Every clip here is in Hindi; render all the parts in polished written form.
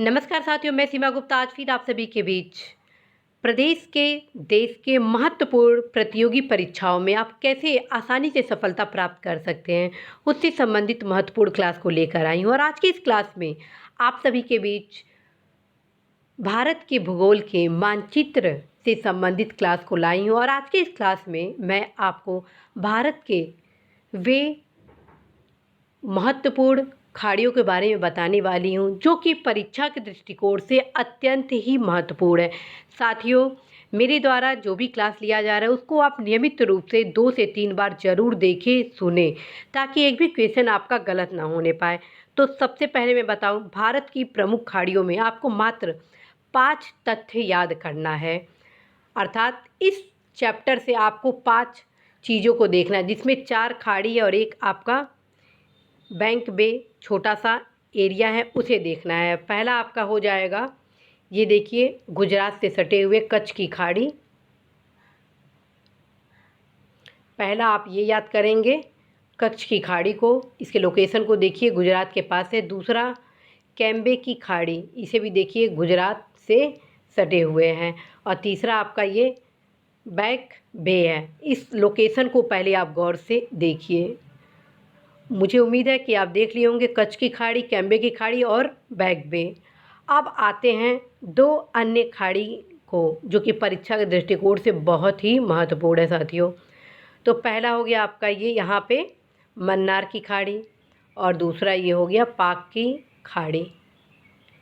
नमस्कार साथियों, मैं सीमा गुप्ता आज फिर आप सभी के बीच प्रदेश के देश के महत्वपूर्ण प्रतियोगी परीक्षाओं में आप कैसे आसानी से सफलता प्राप्त कर सकते हैं, उससे संबंधित महत्वपूर्ण क्लास को लेकर आई हूँ। और आज की इस क्लास में आप सभी के बीच भारत के भूगोल के मानचित्र से संबंधित क्लास को लाई हूँ। और आज के इस क्लास में मैं आपको भारत के वे महत्वपूर्ण खाड़ियों के बारे में बताने वाली हूँ जो कि परीक्षा के दृष्टिकोण से अत्यंत ही महत्वपूर्ण है। साथियों, मेरे द्वारा जो भी क्लास लिया जा रहा है उसको आप नियमित रूप से 2 से 3 बार जरूर देखें, सुने, ताकि एक भी क्वेश्चन आपका गलत ना होने पाए। तो सबसे पहले मैं बताऊं, भारत की प्रमुख खाड़ियों में आपको मात्र 5 तथ्य याद करना है। अर्थात इस चैप्टर से आपको 5 चीज़ों को देखना है, जिसमें 4 खाड़ी है और एक आपका बैंक बे छोटा सा एरिया है, उसे देखना है। पहला आपका हो जाएगा, ये देखिए, गुजरात से सटे हुए कच्छ की खाड़ी। पहला आप ये याद करेंगे कच्छ की खाड़ी को, इसके लोकेशन को देखिए, गुजरात के पास है। दूसरा कैम्बे की खाड़ी, इसे भी देखिए, गुजरात से सटे हुए हैं। और तीसरा आपका ये बैंक बे है। इस लोकेशन को पहले आप गौर से देखिए। मुझे उम्मीद है कि आप देख लिए होंगे कच्छ की खाड़ी, कैम्बे की खाड़ी और बैक बे। अब आते हैं 2 अन्य खाड़ी को, जो कि परीक्षा के दृष्टिकोण से बहुत ही महत्वपूर्ण है साथियों। तो पहला हो गया आपका ये यहाँ पे मन्नार की खाड़ी, और दूसरा ये हो गया पाक की खाड़ी।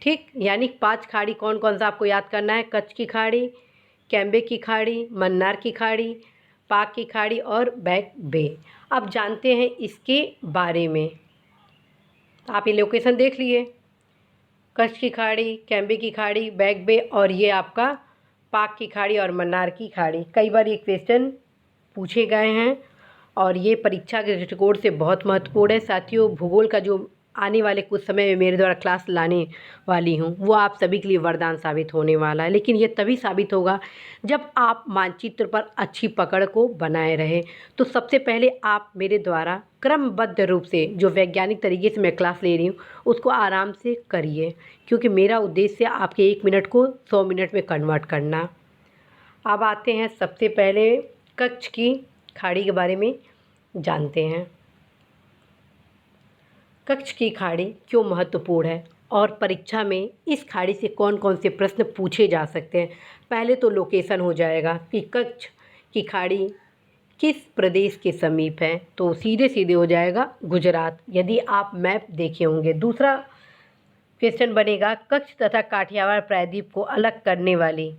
ठीक, यानी 5 खाड़ी कौन कौन सा आपको याद करना है? कच्छ की खाड़ी, कैम्बे की खाड़ी, मन्नार की खाड़ी, पाक की खाड़ी और बैक बे। अब जानते हैं इसके बारे में। आप ये लोकेशन देख लिए, कच्छ की खाड़ी, कैम्बे की खाड़ी, बैक बे, और ये आपका पाक की खाड़ी और मन्नार की खाड़ी। कई बार ये क्वेश्चन पूछे गए हैं और ये परीक्षा के दृष्टिकोण से बहुत महत्वपूर्ण है साथियों। भूगोल का जो आने वाले कुछ समय में मेरे द्वारा क्लास लाने वाली हूँ, वो आप सभी के लिए वरदान साबित होने वाला है। लेकिन ये तभी साबित होगा जब आप मानचित्र पर अच्छी पकड़ को बनाए रहे। तो सबसे पहले आप मेरे द्वारा क्रमबद्ध रूप से जो वैज्ञानिक तरीके से मैं क्लास ले रही हूँ उसको आराम से करिए, क्योंकि मेरा उद्देश्य आपके 1 मिनट को 100 मिनट में कन्वर्ट करना। अब आते हैं सबसे पहले कच्छ की खाड़ी के बारे में जानते हैं। कच्छ की खाड़ी क्यों महत्वपूर्ण है और परीक्षा में इस खाड़ी से कौन कौन से प्रश्न पूछे जा सकते हैं। पहले तो लोकेशन हो जाएगा कि कच्छ की खाड़ी किस प्रदेश के समीप है, तो सीधे सीधे हो जाएगा गुजरात, यदि आप मैप देखे होंगे। दूसरा क्वेश्चन बनेगा, कच्छ तथा काठियावाड़ प्रायद्वीप को अलग करने वाली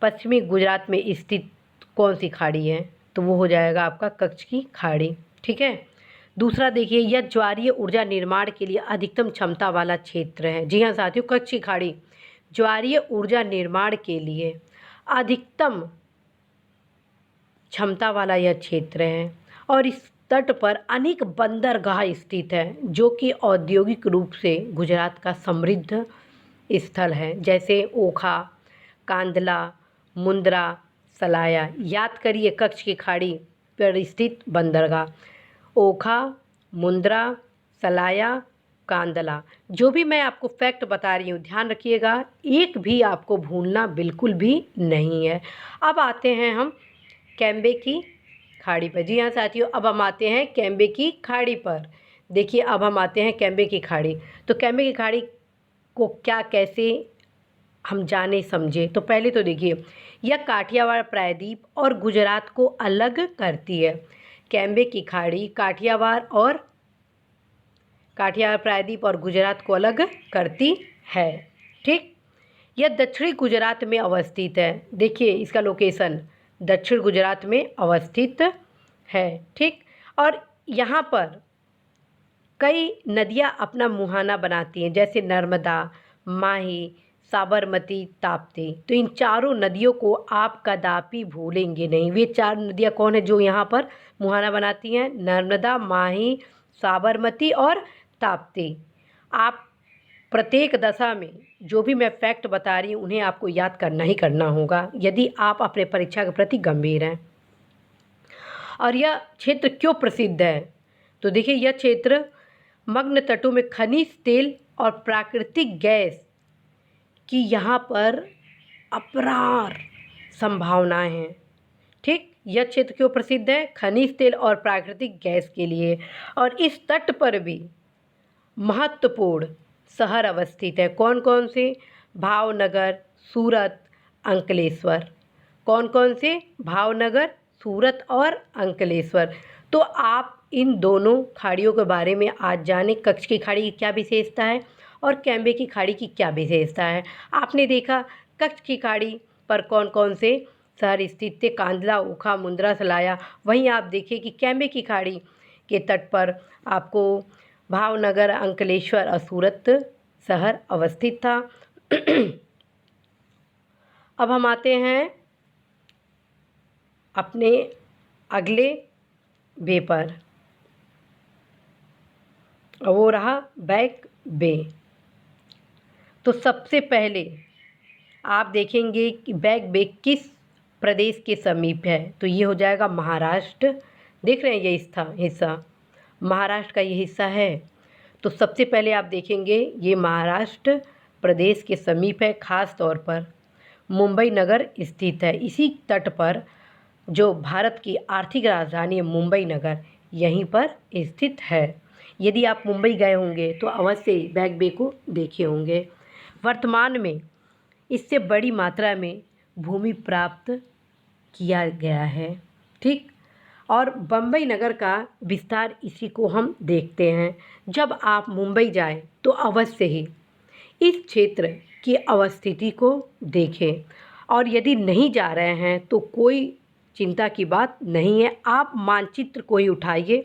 पश्चिमी गुजरात में स्थित कौन सी खाड़ी है, तो वो हो जाएगा आपका कच्छ की खाड़ी। ठीक है। दूसरा देखिए, यह ज्वारीय ऊर्जा निर्माण के लिए अधिकतम क्षमता वाला क्षेत्र है। जी हाँ साथियों, कच्छ की खाड़ी ज्वारीय ऊर्जा निर्माण के लिए अधिकतम क्षमता वाला यह क्षेत्र है और इस तट पर अनेक बंदरगाह स्थित है, जो कि औद्योगिक रूप से गुजरात का समृद्ध स्थल है, जैसे ओखा, कांदला, मुंद्रा, सलाया। याद करिए, कच्छ की खाड़ी पर स्थित बंदरगाह ओखा, मुंद्रा, सलाया, कांदला। जो भी मैं आपको फैक्ट बता रही हूँ, ध्यान रखिएगा, एक भी आपको भूलना बिल्कुल भी नहीं है। अब आते हैं हम कैम्बे की खाड़ी पर। जी हाँ साथियों, अब हम आते हैं कैम्बे की खाड़ी पर। देखिए, अब हम आते हैं कैम्बे की खाड़ी। तो कैम्बे की खाड़ी को क्या कैसे हम जाने समझे, तो पहले तो देखिए, यह काठियावाड़ प्रायद्वीप और गुजरात को अलग करती है। कैम्बे की खाड़ी काठियावाड़ प्रायद्वीप और गुजरात को अलग करती है। ठीक, यह दक्षिणी गुजरात में अवस्थित है। देखिए, इसका लोकेशन दक्षिण गुजरात में अवस्थित है। ठीक, और यहाँ पर कई नदियाँ अपना मुहाना बनाती हैं, जैसे नर्मदा, माही, साबरमती, ताप्ती। तो इन चारों नदियों को आप कदापि भूलेंगे नहीं। वे 4 नदियाँ कौन है जो यहाँ पर मुहाना बनाती हैं? नर्मदा, माही, साबरमती और ताप्ती। आप प्रत्येक दशा में जो भी मैं फैक्ट बता रही हूँ उन्हें आपको याद करना ही करना होगा, यदि आप अपने परीक्षा के प्रति गंभीर हैं। और यह क्षेत्र क्यों प्रसिद्ध है, तो देखिए, यह क्षेत्र मग्न तटों में खनिज तेल और प्राकृतिक गैस कि यहाँ पर अपार संभावनाएं हैं। ठीक, यह क्षेत्र क्यों प्रसिद्ध है? खनिज तेल और प्राकृतिक गैस के लिए। और इस तट पर भी महत्वपूर्ण शहर अवस्थित है। कौन कौन से? भावनगर, सूरत, अंकलेश्वर। कौन कौन से? भावनगर, सूरत और अंकलेश्वर। तो आप इन दोनों खाड़ियों के बारे में आज जाने। कच्छ की खाड़ी की क्या विशेषता है और कैम्बे की खाड़ी की क्या विशेषता है। आपने देखा कच्छ की खाड़ी पर कौन कौन से शहर स्थित थे? कांदला, ओखा, मुंद्रा, सलाया। वहीं आप देखिए कि कैम्बे की खाड़ी के तट पर आपको भावनगर, अंकलेश्वर और सूरत शहर अवस्थित था। अब हम आते हैं अपने अगले बे पर, वो रहा बैक बे। तो सबसे पहले आप देखेंगे कि बैक बे किस प्रदेश के समीप है? तो ये हो जाएगा महाराष्ट्र। देख रहे हैं ये हिस्सा महाराष्ट्र का ये हिस्सा है। तो सबसे पहले आप देखेंगे ये महाराष्ट्र प्रदेश के समीप है, खास तौर पर मुंबई नगर स्थित है। इसी तट पर जो भारत की आर्थिक राजधानी है मुंबई नगर, यहीं पर स्थित है। यदि आप मुंबई गए होंगे तो अवश्य बैक बे को देखे होंगे। वर्तमान में इससे बड़ी मात्रा में भूमि प्राप्त किया गया है। ठीक, और बम्बई नगर का विस्तार इसी को हम देखते हैं। जब आप मुंबई जाएं तो अवश्य ही इस क्षेत्र की अवस्थिति को देखें। और यदि नहीं जा रहे हैं तो कोई चिंता की बात नहीं है, आप मानचित्र को ही उठाइए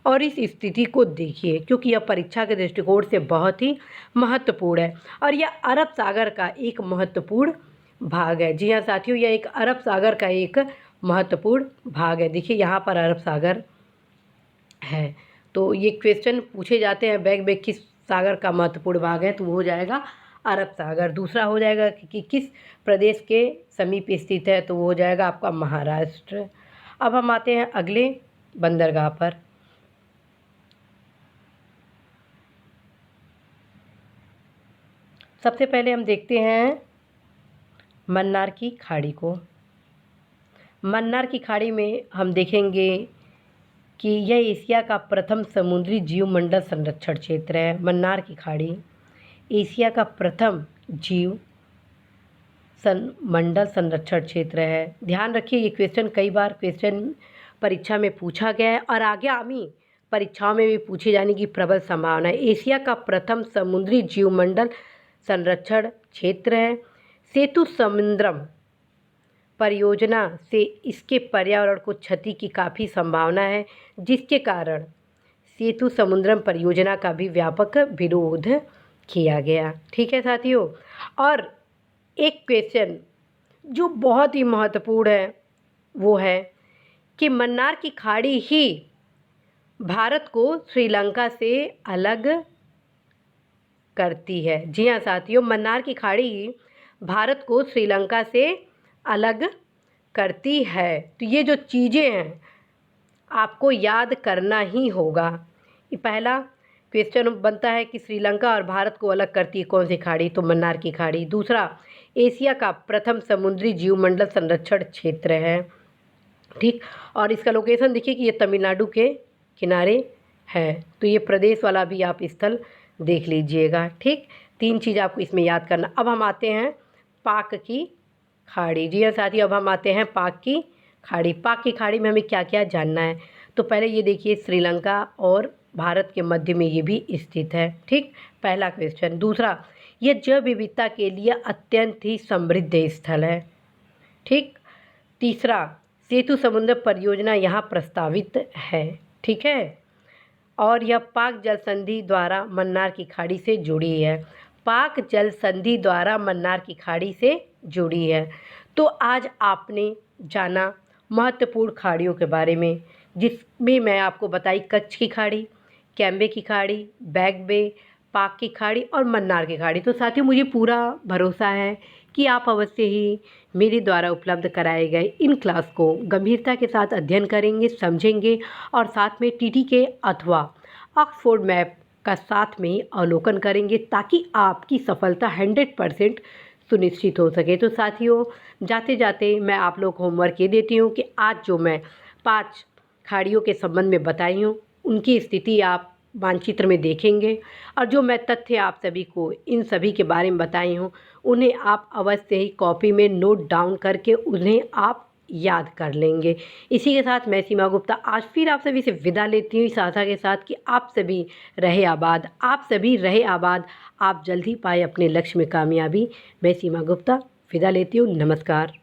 और इस स्थिति को देखिए, क्योंकि यह परीक्षा के दृष्टिकोण से बहुत ही महत्वपूर्ण है और यह अरब सागर का एक महत्वपूर्ण भाग है। जी हाँ साथियों, यह एक अरब सागर का एक महत्वपूर्ण भाग है। देखिए यहाँ पर अरब सागर है। तो ये क्वेश्चन पूछे जाते हैं बैक बे किस सागर का महत्वपूर्ण भाग है, तो वो हो जाएगा अरब सागर। दूसरा हो जाएगा कि किस प्रदेश के समीप स्थित है, तो वो हो जाएगा आपका महाराष्ट्र। अब हम आते हैं अगले बंदरगाह पर। सबसे पहले हम देखते हैं मन्नार की खाड़ी को। मन्नार की खाड़ी में हम देखेंगे कि यह एशिया का प्रथम समुद्री जीवमंडल संरक्षण क्षेत्र है। मन्नार की खाड़ी एशिया का प्रथम जीव मंडल संरक्षण क्षेत्र है। ध्यान रखिए, ये क्वेश्चन कई बार परीक्षा में पूछा गया है और आगामी परीक्षाओं में भी पूछे जाने की प्रबल संभावना है। एशिया का प्रथम समुद्री जीवमंडल संरक्षण क्षेत्र है। सेतु समुद्रम परियोजना से इसके पर्यावरण को क्षति की काफ़ी संभावना है, जिसके कारण सेतु समुद्रम परियोजना का भी व्यापक विरोध किया गया। ठीक है साथियों, और एक क्वेश्चन जो बहुत ही महत्वपूर्ण है वो है कि मन्नार की खाड़ी ही भारत को श्रीलंका से अलग करती है। जी हाँ साथियों, मन्नार की खाड़ी ही भारत को श्रीलंका से अलग करती है। तो ये जो चीज़ें हैं आपको याद करना ही होगा। ये पहला क्वेश्चन बनता है कि श्रीलंका और भारत को अलग करती है कौन सी खाड़ी, तो मन्नार की खाड़ी। दूसरा, एशिया का प्रथम समुद्री जीवमंडल संरक्षण क्षेत्र है। ठीक, और इसका लोकेशन देखिए कि ये तमिलनाडु के किनारे है। तो ये प्रदेश वाला भी आप स्थल देख लीजिएगा। ठीक, 3 चीज़ आपको इसमें याद करना। अब हम आते हैं पाक की खाड़ी। जी हाँ साथियों, अब हम आते हैं पाक की खाड़ी। पाक की खाड़ी में हमें क्या क्या जानना है, तो पहले ये देखिए श्रीलंका और भारत के मध्य में ये भी स्थित है। ठीक, पहला क्वेश्चन। दूसरा, यह जैव विविधता के लिए अत्यंत ही समृद्ध स्थल है। ठीक, तीसरा, सेतु समुद्र परियोजना यहाँ प्रस्तावित है। ठीक है, और यह पाक जल संधि द्वारा मन्नार की खाड़ी से जुड़ी है। पाक जल संधि द्वारा मन्नार की खाड़ी से जुड़ी है। तो आज आपने जाना महत्वपूर्ण खाड़ियों के बारे में, जिसमें मैं आपको बताई कच्छ की खाड़ी, कैम्बे की खाड़ी, बैक बे, पाक की खाड़ी और मन्नार की खाड़ी। तो साथियों, मुझे पूरा भरोसा है कि आप अवश्य ही मेरे द्वारा उपलब्ध कराए गए इन क्लास को गंभीरता के साथ अध्ययन करेंगे, समझेंगे और साथ में टीटी के अथवा ऑक्सफोर्ड मैप का साथ में अवलोकन करेंगे, ताकि आपकी सफलता 100% सुनिश्चित हो सके। तो साथियों, जाते जाते मैं आप लोग को होमवर्क ये देती हूँ कि आज जो मैं 5 खाड़ियों के संबंध में बताई हूँ, उनकी स्थिति आप मानचित्र में देखेंगे और जो मैं तथ्य आप सभी को इन सभी के बारे में बताई हूँ, उन्हें आप अवश्य ही कॉपी में नोट डाउन करके उन्हें आप याद कर लेंगे। इसी के साथ मैं सीमा गुप्ता आज फिर आप सभी से विदा लेती हूँ इस आशा के साथ कि आप सभी रहे आबाद, आप सभी रहे आबाद, आप जल्द ही पाए अपने लक्ष्य में कामयाबी। मैं सीमा गुप्ता विदा लेती हूँ। नमस्कार।